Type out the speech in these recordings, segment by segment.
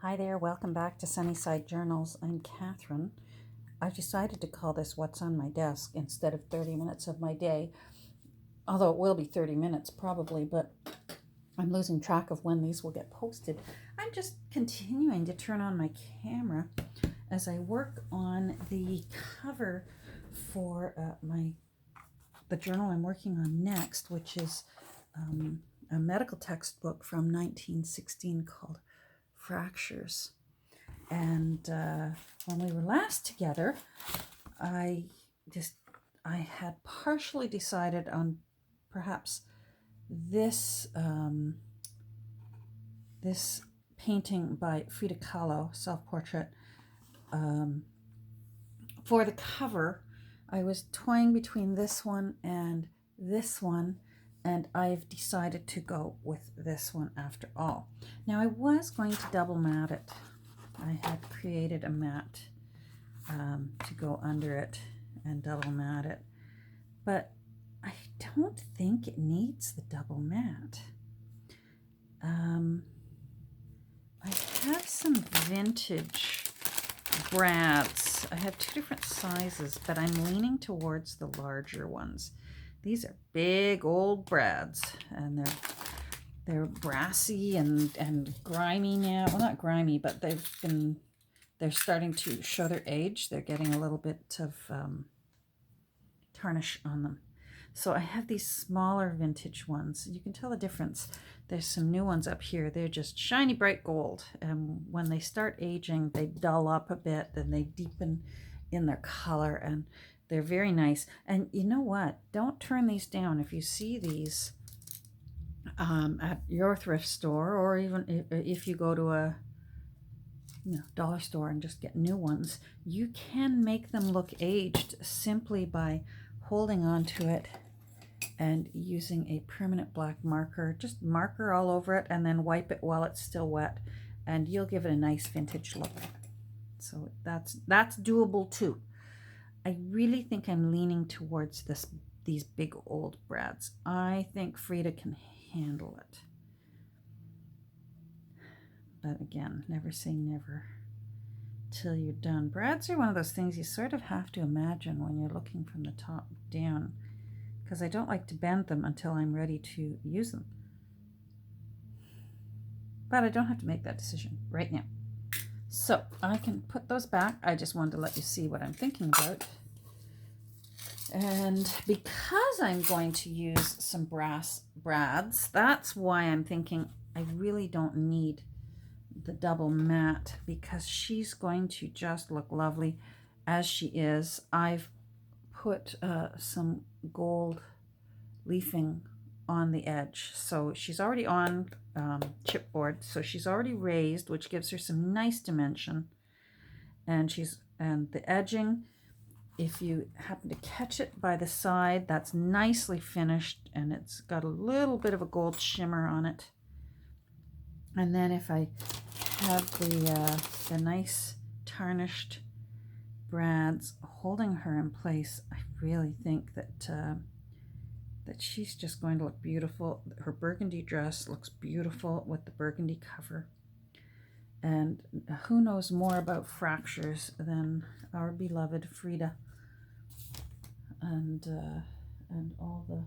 Hi there, welcome back to Sunnyside Journals. I'm Catherine. I decided to call this What's on My Desk instead of 30 minutes of my day, although it will be 30 minutes probably, but I'm losing track of when these will get posted. I'm just continuing to turn on my camera as I work on the cover for the journal I'm working on next, which is a medical textbook from 1916 called Fractures. And when we were last together, I had partially decided on perhaps this this painting by Frida Kahlo, self-portrait. For the cover, I was toying between this one, and I've decided to go with this one after all. Now, I was going to double mat it. I had created a mat to go under it and double mat it, but I don't think it needs the double mat. I have some vintage brads. I have two different sizes, but I'm leaning towards the larger ones. These are big old brads, and they're brassy and grimy now. Well, not grimy, but they're starting to show their age. They're getting a little bit of tarnish on them. So I have these smaller vintage ones. You can tell the difference. There's some new ones up here. They're just shiny bright gold. And when they start aging, they dull up a bit and they deepen in their color, and they're very nice. And you know what? Don't turn these down. If you see these at your thrift store, or even if you go to a dollar store and just get new ones, you can make them look aged simply by holding on to it and using a permanent black marker. Just marker all over it and then wipe it while it's still wet, and you'll give it a nice vintage look. So that's doable too. I really think I'm leaning towards these big old brads. I think Frida can handle it. But again, never say never till you're done. Brads are one of those things you sort of have to imagine when you're looking from the top down, because I don't like to bend them until I'm ready to use them. But I don't have to make that decision right now. So I can put those back. I just wanted to let you see what I'm thinking about. And because I'm going to use some brads, that's why I'm thinking I really don't need the double mat, because she's going to just look lovely as she is. I've put some gold leafing on the edge, so she's already on chipboard, so she's already raised, which gives her some nice dimension. And the edging, if you happen to catch it by the side, that's nicely finished, and it's got a little bit of a gold shimmer on it. And then if I have the nice tarnished brads holding her in place, I really think that she's just going to look beautiful. Her burgundy dress looks beautiful with the burgundy cover. And who knows more about fractures than our beloved Frida, and all the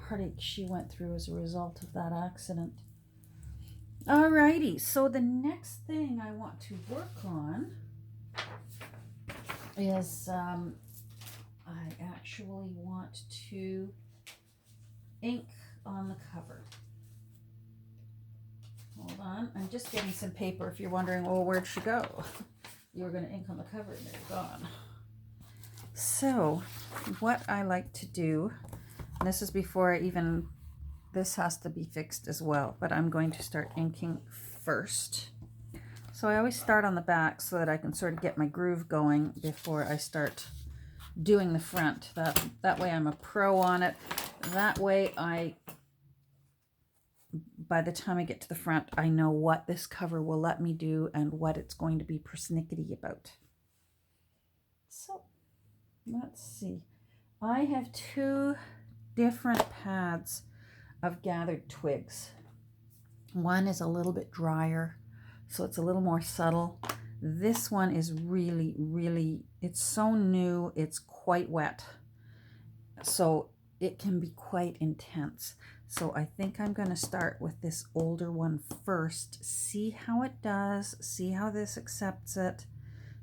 heartache she went through as a result of that accident. Alrighty, so the next thing I want to work on is I actually want to ink on the cover. Hold on, I'm just getting some paper. If you're wondering, oh, where'd she go? You were going to ink on the cover and they're gone. So what I like to do, and this is before this has to be fixed as well, but I'm going to start inking first. So I always start on the back so that I can sort of get my groove going before I start doing the front. That way I'm a pro on it. That way by the time I get to the front, I know what this cover will let me do and what it's going to be persnickety about. So let's see. I have two different pads of gathered twigs. One is a little bit drier, so it's a little more subtle. This one is really, really, it's so new, it's quite wet. So it can be quite intense. So I think I'm going to start with this older one first, see how it does, see how this accepts it,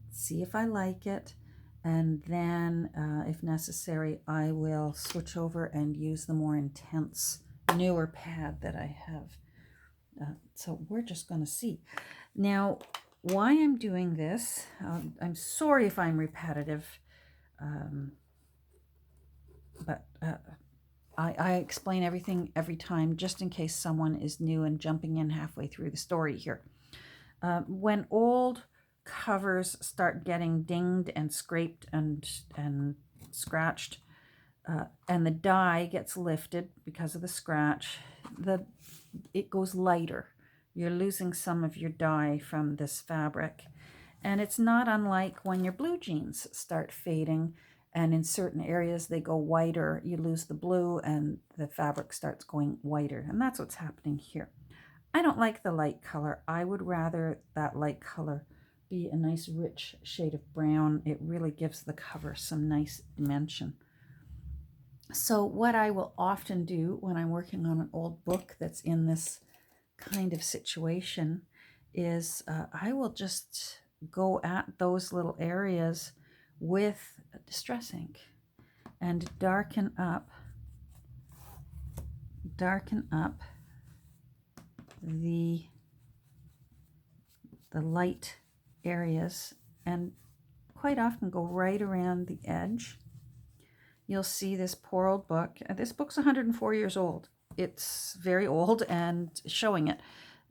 see if I like it, and then if necessary, I will switch over and use the more intense, newer pad that I have. So we're just going to see. Now, why I'm doing this, I'm sorry if I'm repetitive, but I explain everything every time just in case someone is new and jumping in halfway through the story here. When old covers start getting dinged and scraped and scratched, and the dye gets lifted because of the scratch, it goes lighter. You're losing some of your dye from this fabric. And it's not unlike when your blue jeans start fading, and in certain areas they go whiter. You lose the blue and the fabric starts going whiter. And that's what's happening here. I don't like the light color. I would rather that light color be a nice rich shade of brown. It really gives the cover some nice dimension. So what I will often do when I'm working on an old book that's in this kind of situation is I will just go at those little areas with distress ink and darken up the light areas, and quite often go right around the edge. You'll see this poor old book. This book's 104 years old. It's very old and showing it.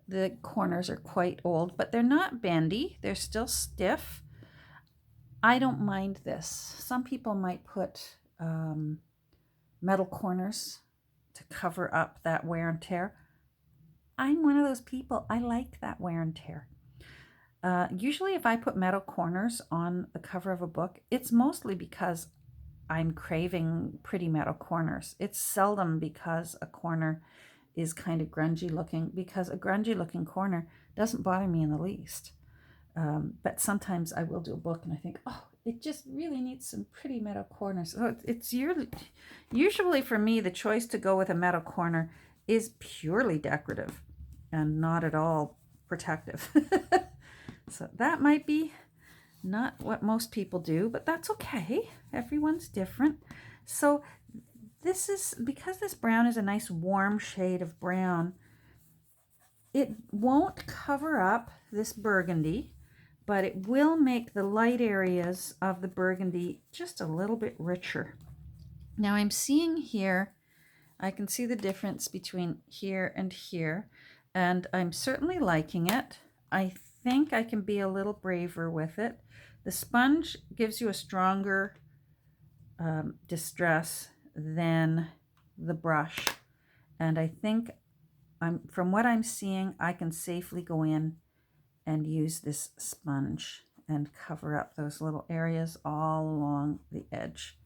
The corners are quite old, but they're not bendy. They're still stiff. I don't mind this. Some people might put metal corners to cover up that wear and tear. I'm one of those people. I like that wear and tear. Usually if I put metal corners on the cover of a book, it's mostly because I'm craving pretty metal corners. It's seldom because a corner is kind of grungy looking, because a grungy looking corner doesn't bother me in the least. But sometimes I will do a book and I think, oh, it just really needs some pretty metal corners. So it's usually for me, the choice to go with a metal corner is purely decorative and not at all protective. So that might be not what most people do, but that's okay. Everyone's different. So this is, because this brown is a nice warm shade of brown, it won't cover up this burgundy, but it will make the light areas of the burgundy just a little bit richer. Now I'm seeing here, I can see the difference between here and here, and I'm certainly liking it. I think I can be a little braver with it. The sponge gives you a stronger distress than the brush, and I think from what I'm seeing, I can safely go in and use this sponge and cover up those little areas all along the edge.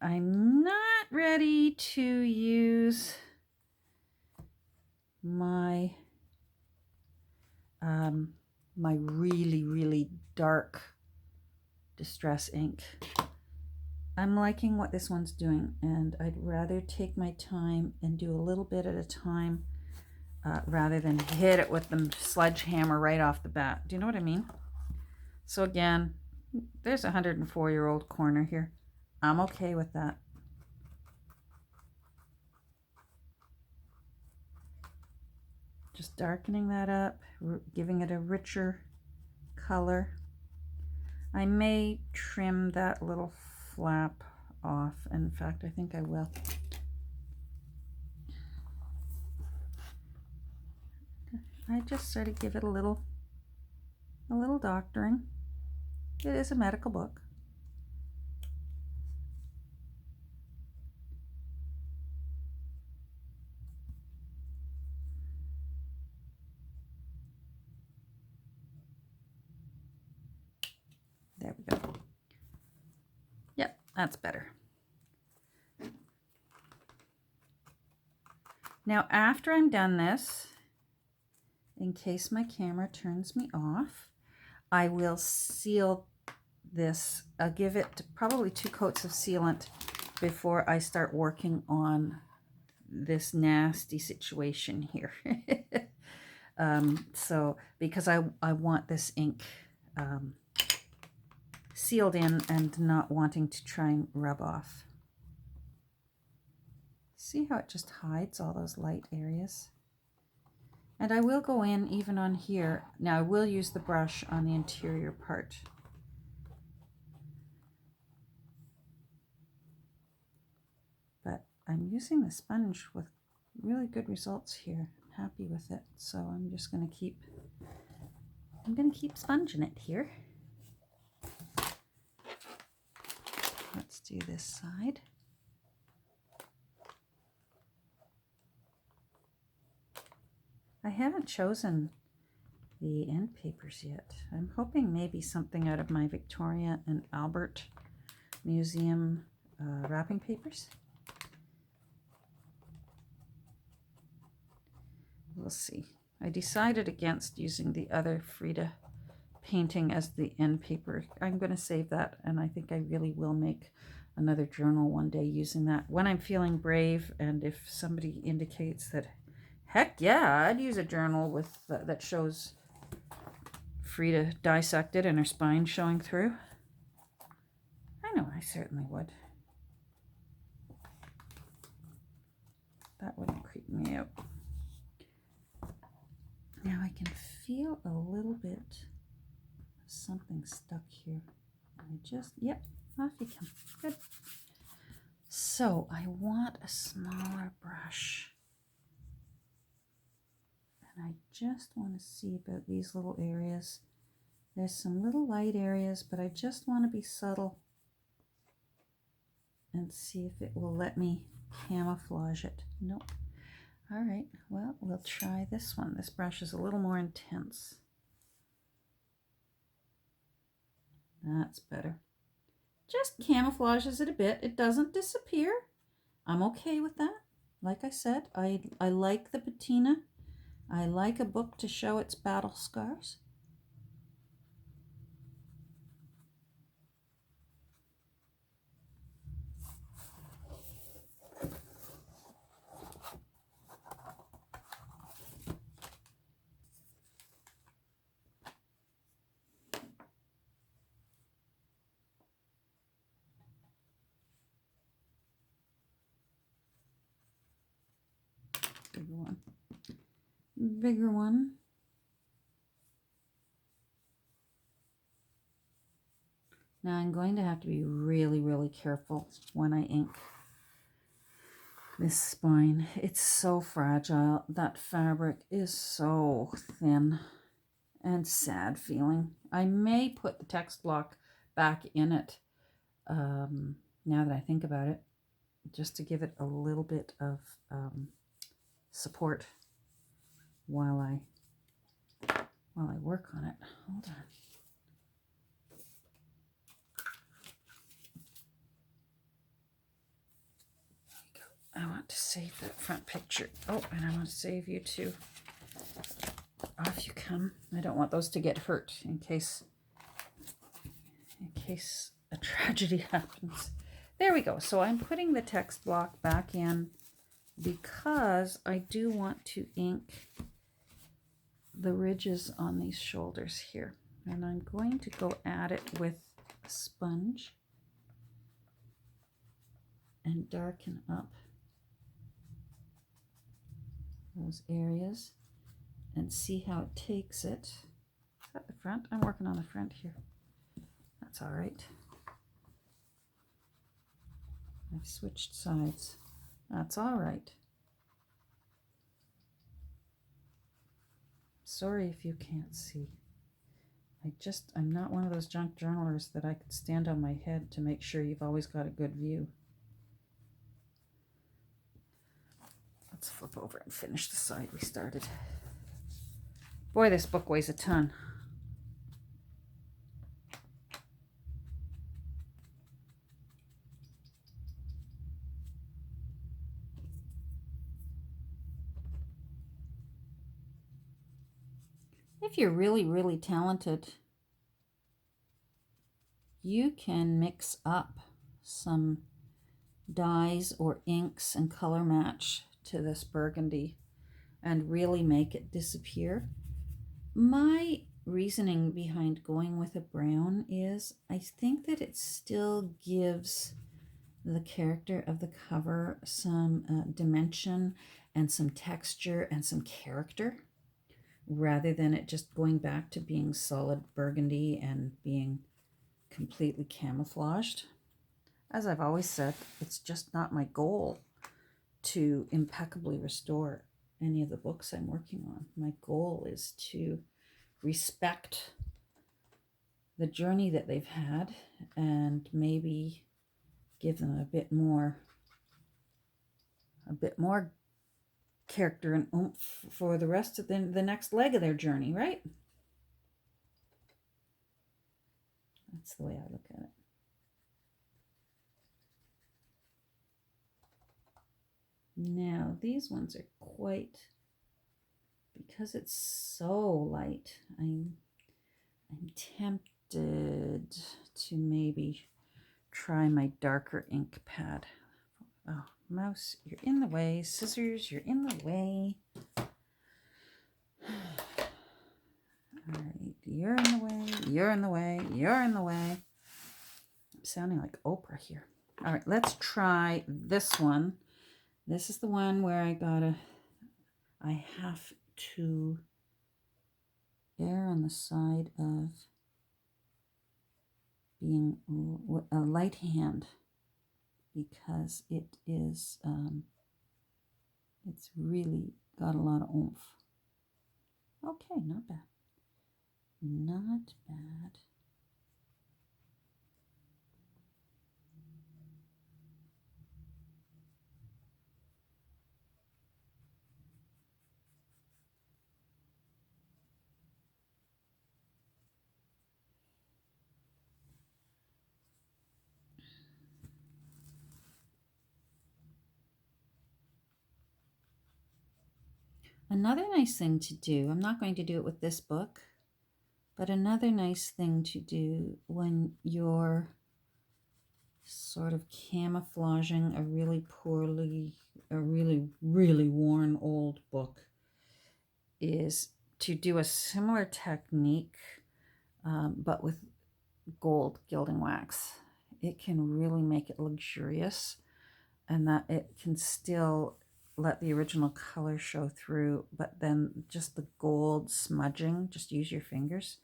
I'm not ready to use my my really, really dark distress ink. I'm liking what this one's doing, and I'd rather take my time and do a little bit at a time rather than hit it with the sledgehammer right off the bat. Do you know what I mean? So again, there's a 104-year-old corner here. I'm okay with that. Just darkening that up, giving it a richer color. I may trim that little flap off. In fact, I think I will. I just sort of give it a little doctoring. It is a medical book. There we go. Yep, that's better. Now, after I'm done this, in case my camera turns me off, I will seal this. I'll give it probably 2 coats of sealant before I start working on this nasty situation here. So because I want this ink sealed in and not wanting to try and rub off. See how it just hides all those light areas? And I will go in even on here. Now I will use the brush on the interior part. But I'm using the sponge with really good results here. I'm happy with it. So I'm just going to keep sponging it here. Let's do this side. I haven't chosen the end papers yet. I'm hoping maybe something out of my Victoria and Albert Museum wrapping papers. We'll see. I decided against using the other Frida painting as the end paper. I'm going to save that, and I think I really will make another journal one day using that when I'm feeling brave, and if somebody indicates that, heck yeah, I'd use a journal with that shows Frida dissected and her spine showing through. I know I certainly would. That wouldn't creep me out. Now I can feel a little bit of something stuck here. Yep, off you come. Good. So I want a smaller brush. And I just want to see about these little areas. There's some little light areas, but I just want to be subtle and see if it will let me camouflage it. Nope. All right, well, we'll try this one. This brush is a little more intense. That's better. Just camouflages it a bit. It doesn't disappear. I'm okay with that. Like I said, I like the patina. I like a book to show its battle scars. Bigger one. Bigger one. Now I'm going to have to be really, really careful when I ink this spine. It's so fragile. That fabric is so thin and sad feeling. I may put the text block back in it now that I think about it, just to give it a little bit of support while I work on it. Hold on. There you go. I want to save that front picture. Oh, and I want to save you too. Off you come. I don't want those to get hurt in case a tragedy happens. There we go. So I'm putting the text block back in because I do want to ink the ridges on these shoulders here. And I'm going to go at it with a sponge and darken up those areas and see how it takes it. Is that the front? I'm working on the front here. That's all right. I've switched sides. That's all right. Sorry if you can't see. I'm not one of those junk journalers that I could stand on my head to make sure you've always got a good view. Let's flip over and finish the side we started. Boy, this book weighs a ton. If you're really, really talented, you can mix up some dyes or inks and color match to this burgundy and really make it disappear. My reasoning behind going with a brown is I think that it still gives the character of the cover some dimension and some texture and some character, rather than it just going back to being solid burgundy and being completely camouflaged. As I've always said, it's just not my goal to impeccably restore any of the books I'm working on. My goal is to respect the journey that they've had and maybe give them a bit more character and oomph for the rest of the next leg of their journey, right? That's the way I look at it. Now, these ones are quite, because it's so light, I'm tempted to maybe try my darker ink pad. Oh, mouse, you're in the way. Scissors, you're in the way. All right, you're in the way, you're in the way, you're in the way. I'm sounding like Oprah here. All right, let's try this one. This is the one where I have to err on the side of being a light hand, because it is, it's really got a lot of oomph. Okay, not bad. Not bad. Another nice thing to do, I'm not going to do it with this book, but another nice thing to do when you're sort of camouflaging a really, really worn old book is to do a similar technique, but with gold gilding wax. It can really make it luxurious, and that it can still let the original color show through, but then just the gold smudging, just use your fingers.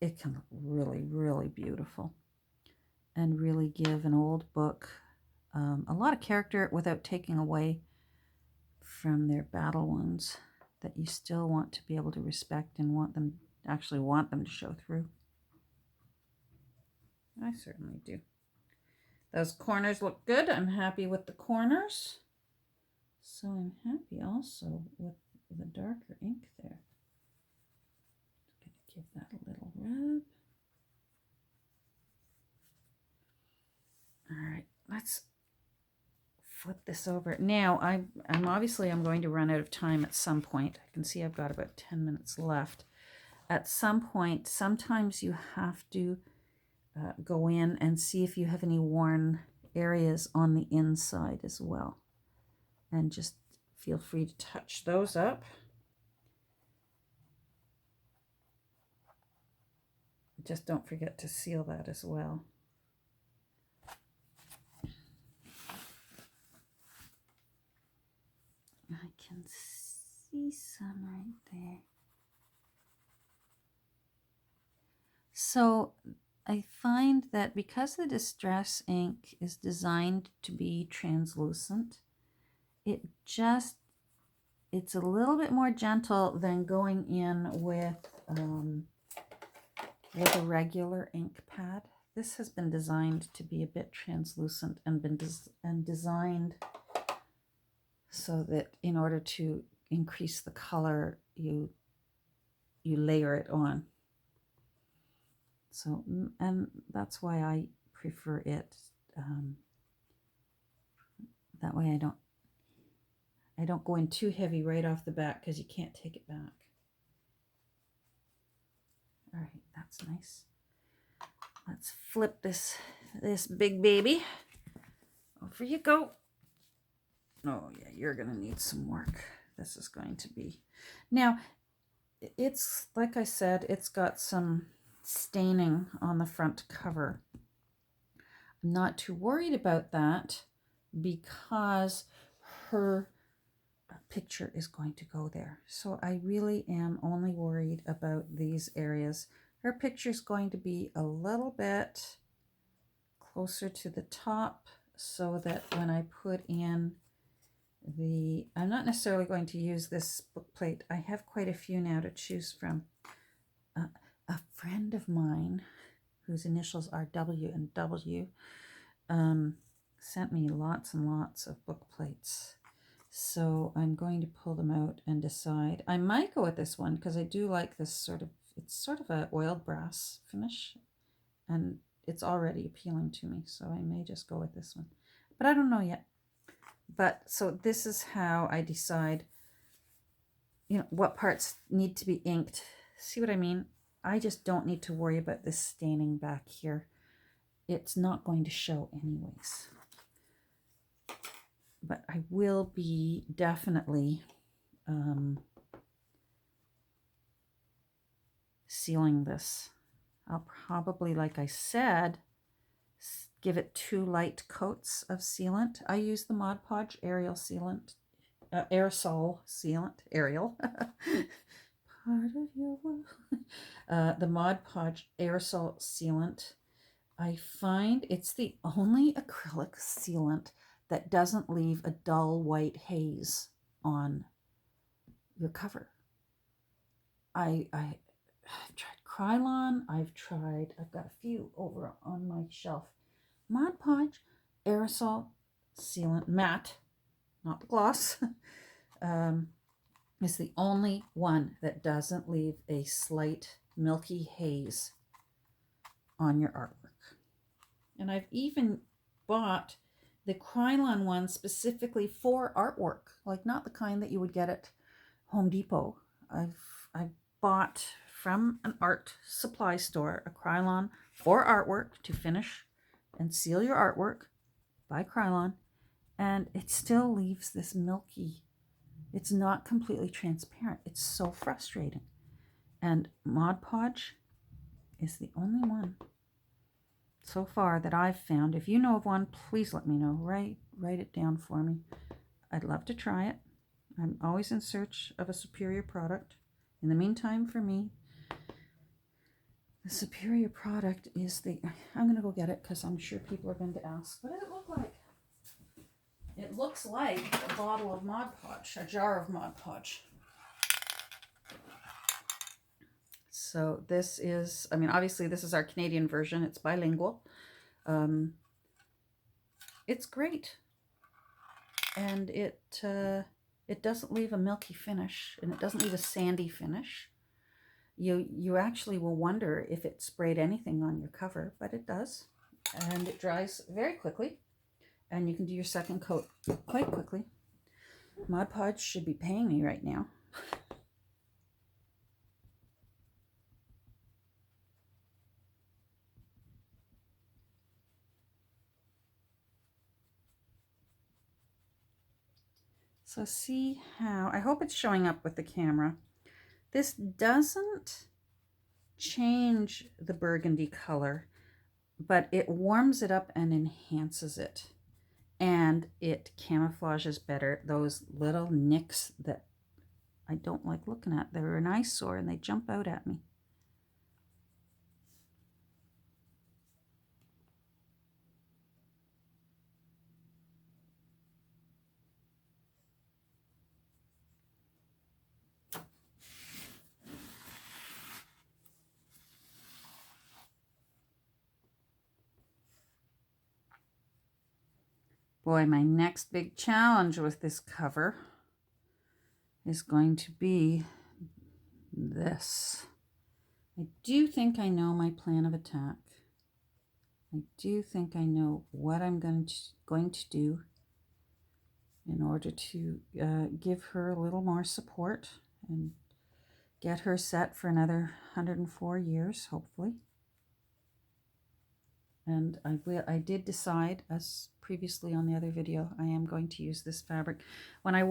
It can look really, really beautiful and really give an old book a lot of character without taking away from their battle wounds that you still want to be able to respect and want them to show through. I certainly do. Those corners look good. I'm happy with the corners. So I'm happy also with the darker ink there. Just gonna give that a little rub. All right, let's flip this over. Now, I'm going to run out of time at some point. I can see I've got about 10 minutes left. At some point, sometimes you have to go in and see if you have any worn areas on the inside as well. And just feel free to touch those up. Just don't forget to seal that as well. I can see some right there. So I find that because the distress ink is designed to be translucent, it's a little bit more gentle than going in with a regular ink pad. This has been designed to be a bit translucent and designed so that in order to increase the color, you layer it on. So, and that's why I prefer it. That way I don't go in too heavy right off the bat, because you can't take it back. All right, that's nice. Let's flip this big baby. Over you go. Oh yeah, you're gonna need some work. This is going to be. Now, it's like I said, it's got some staining on the front cover. I'm not too worried about that because her picture is going to go there. So I really am only worried about these areas. Her picture is going to be a little bit closer to the top so that when I put in I'm not necessarily going to use this book plate. I have quite a few now to choose from. A friend of mine whose initials are W and W sent me lots and lots of book plates. So I'm going to pull them out and decide. I might go with this one because I do like this it's sort of a oiled brass finish and it's already appealing to me. So I may just go with this one, but I don't know yet. But so this is how I decide, what parts need to be inked. See what I mean? I just don't need to worry about this staining back here. It's not going to show anyways. But I will be definitely sealing this. I'll probably, like I said, give it 2 light coats of sealant. I use the Mod Podge aerosol sealant, Ariel. Part of your world. The Mod Podge aerosol sealant. I find it's the only acrylic sealant that doesn't leave a dull white haze on your cover. I've tried Krylon. I've got a few over on my shelf. Mod Podge aerosol sealant, matte, not the gloss, is the only one that doesn't leave a slight milky haze on your artwork. And I've even bought the Krylon one specifically for artwork, like not the kind that you would get at Home Depot. I've bought from an art supply store a Krylon for artwork to finish and seal your artwork by Krylon, and it still leaves this milky. It's not completely transparent. It's so frustrating. And Mod Podge is the only one so far that I've found. If you know of one, please let me know. Write it down for me. I'd love to try it. I'm always in search of a superior product. In the meantime, for me, the superior product is I'm going to go get it because I'm sure people are going to ask, what does it look like? It looks like a bottle of Mod Podge, a jar of Mod Podge. So this is, obviously this is our Canadian version. It's bilingual. It's great. And it doesn't leave a milky finish, and it doesn't leave a sandy finish. You actually will wonder if it sprayed anything on your cover, but it does. And it dries very quickly. And you can do your second coat quite quickly. Mod Podge should be paying me right now. So see how, I hope it's showing up with the camera. This doesn't change the burgundy color, but it warms it up and enhances it. And it camouflages better those little nicks that I don't like looking at. They're an eyesore and they jump out at me. Boy, my next big challenge with this cover is going to be this. I do think I know my plan of attack. I do think I know what I'm going to do in order to give her a little more support and get her set for another 104 years, hopefully. And I did decide, as previously on the other video, I am going to use this fabric. When I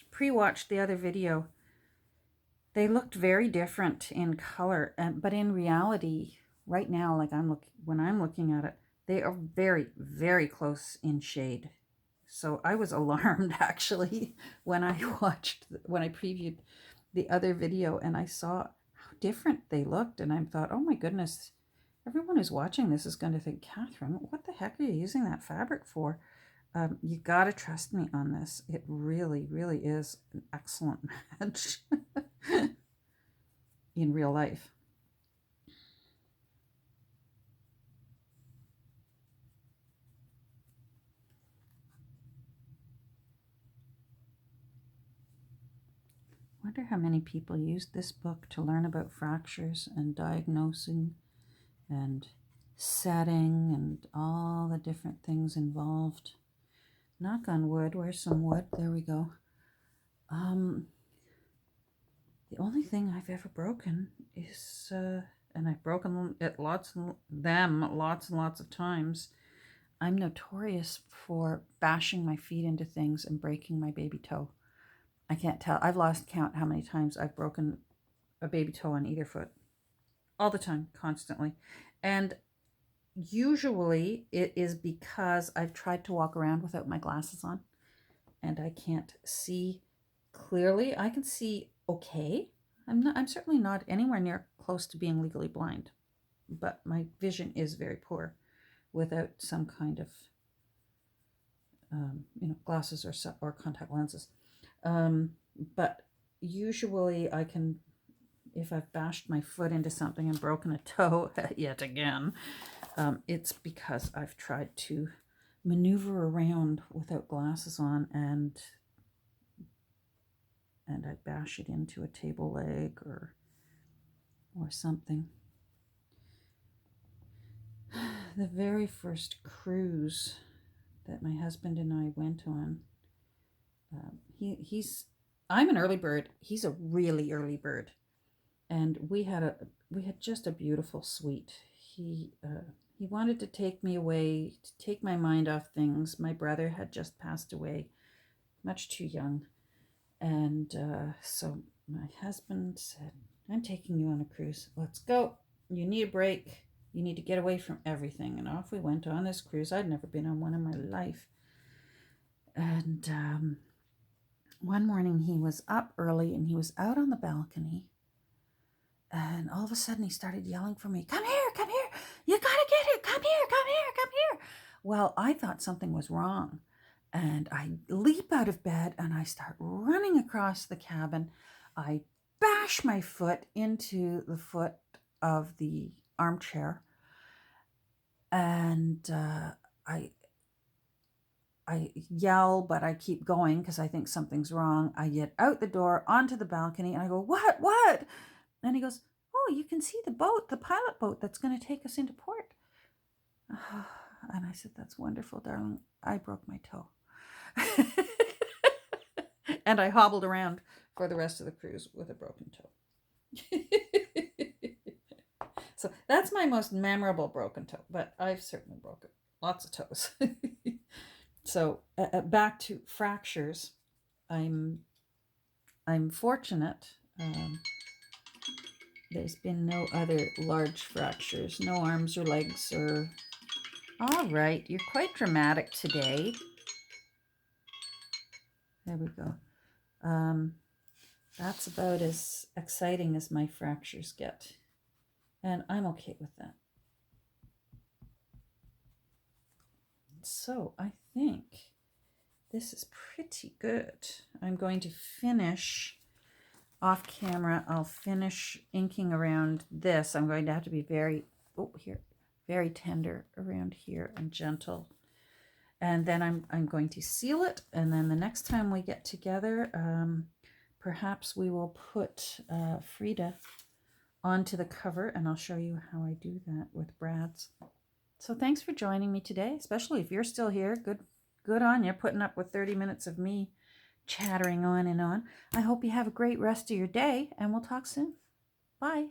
pre-watched the other video, they looked very different in color, but in reality, right now, like when I'm looking at it, they are very, very close in shade. So I was alarmed actually when I previewed the other video and I saw how different they looked, and I thought, oh my goodness, everyone who's watching this is going to think, Catherine, what the heck are you using that fabric for? You got to trust me on this. It really, really is an excellent match in real life. Wonder how many people used this book to learn about fractures and diagnosing and setting and all the different things involved. Knock on wood. Where's some wood? There we go. The only thing I've ever broken is, and I've broken it lots and lots of times. I'm notorious for bashing my feet into things and breaking my baby toe. I can't tell. I've lost count how many times I've broken a baby toe on either foot. All the time, constantly. And usually it is because I've tried to walk around without my glasses on and I can't see clearly. I can see okay. I'm certainly not anywhere near close to being legally blind, but my vision is very poor without some kind of glasses or contact lenses. But usually I can, if I've bashed my foot into something and broken a toe yet again, it's because I've tried to maneuver around without glasses on and I bash it into a table leg or something. The very first cruise that my husband and I went on, I'm an early bird. He's a really early bird, and we had just a beautiful suite. He wanted to take me away, to take my mind off things. My brother had just passed away, much too young, and so my husband said, "I'm taking you on a cruise. Let's go. You need a break. You need to get away from everything." And off we went on this cruise. I'd never been on one in my life. And one morning he was up early and he was out on the balcony. And all of a sudden he started yelling for me, come here, you gotta get here, come here. Well, I thought something was wrong. And I leap out of bed and I start running across the cabin. I bash my foot into the foot of the armchair. And I yell, but I keep going because I think something's wrong. I get out the door onto the balcony and I go, what? And he goes, oh, you can see the boat, the pilot boat that's going to take us into port. And I said, that's wonderful, darling. I broke my toe. And I hobbled around for the rest of the cruise with a broken toe. So that's my most memorable broken toe, but I've certainly broken lots of toes. So back to fractures. I'm fortunate. There's been no other large fractures, no arms or legs or... All right, you're quite dramatic today. There we go. That's about as exciting as my fractures get. And I'm okay with that. So I think this is pretty good. I'm going to finish off camera. I'll finish inking around this. I'm going to have to be very tender around here and gentle. And then I'm going to seal it. And then the next time we get together, perhaps we will put Frida onto the cover, and I'll show you how I do that with brads. So thanks for joining me today, especially if you're still here. Good on you, putting up with 30 minutes of me chattering on and on. I hope you have a great rest of your day, and we'll talk soon. Bye.